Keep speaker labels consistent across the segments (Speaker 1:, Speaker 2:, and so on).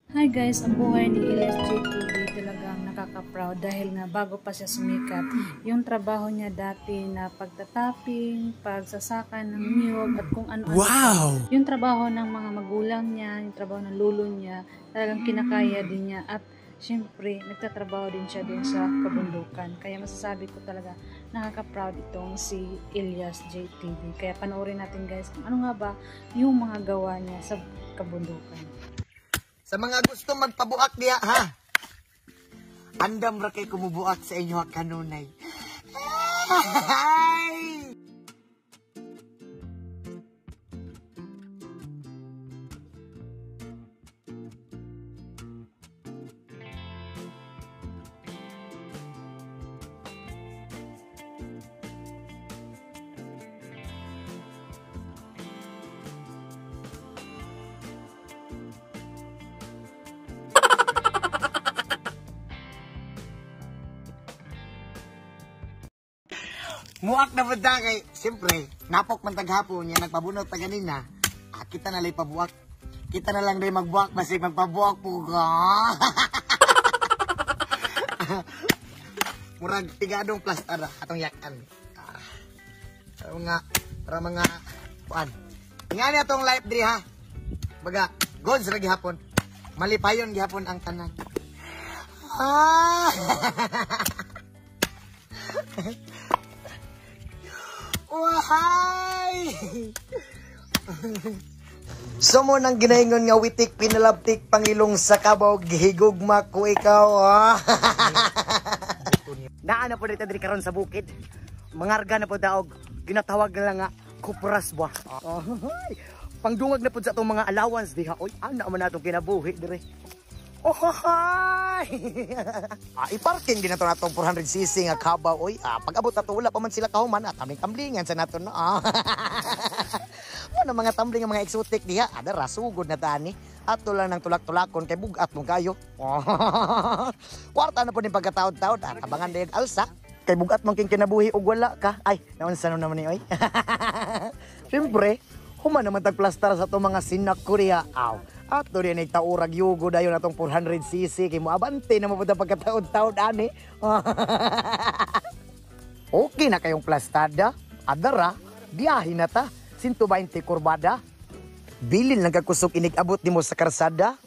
Speaker 1: Hi guys, ang buhay ni Elias JTV talagang nakaka-proud dahil nga bago pa siya sumikat, yung trabaho niya dati na pagtatapping, pagsasaka ng niyog at kung ano-ano.
Speaker 2: Wow!
Speaker 1: Yung trabaho ng mga magulang niya, yung trabaho ng lolo niya, talagang kinakaya din niya at syempre nagtatrabaho din siya din sa kabundukan. Kaya masasabi ko talaga nakaka-proud itong si Elias JTV. Kaya panoorin natin guys kung ano nga ba yung mga gawa niya sa kabundukan.
Speaker 2: Sa mga gusto magpabuak diya, ha? Andam ra kay kumubuak sa inyo kanunay. Ay! Muak na banda kay, siyempre, napok man taghapon niya, nagpabunot ta ganina. Kita na lang pabuak. Kita na lang rin magbuak, basig magpabuak po ka. Murag tigadong plastara, atong yakan. Para mga, kuan. Nga niya itong live diri ha. Baga, gods ra gihapon. Malipayon gihapon ang tanan. Wahay! So mo nang ginaingon nga witik pinalabtik pangilong sa kabaw gihigugma ko ikaw. Naa na po dito diri karon sa bukid. Mangarga na po daog ginatawag na lang nga kupras ba. Pangdungag na po sa atong mga allowance diha. Oy, ana man natong kinabuhi dire. Oh, hi! Iparking din na ito natong 400cc nga kabaw. Oy, pag-abot na ito, wala pa man sila kahuman at aming tamblingan sa nato no. Ano mga tambling nga mga exotic diha, ada rasugod na tani. Ato lang ng tulak-tulakon kay bugat mong kayo. Kwarta na po ni pagkataod-taod at abangan din alsa. Kay bugat mong kinabuhi og wala ka. Ay, naunsa naman ni oy. Siyempre, human naman tagplastar sa itong mga sinak ko diha. At doon yan nagtaurag yugo dayon atong 400cc kay mo abante na mapunta pagkataon-taon ani. Okay na kayong plastada. Adara, biyahin na ta. 120 kurbada. Bilin lang kakusok inig-abot nimo sa karsada.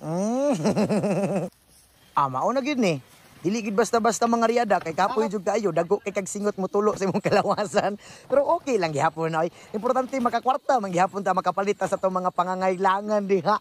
Speaker 2: Mao na gid ni. Dili gid basta-basta mga riada kay kapoy jud kaayo dago kay kag singot mo tulo sa imong kalawasan. Pero okay lang gihapon na oy. Importante makakwarta man gihapon ta makapalita sa tong mga pangangailangan diha.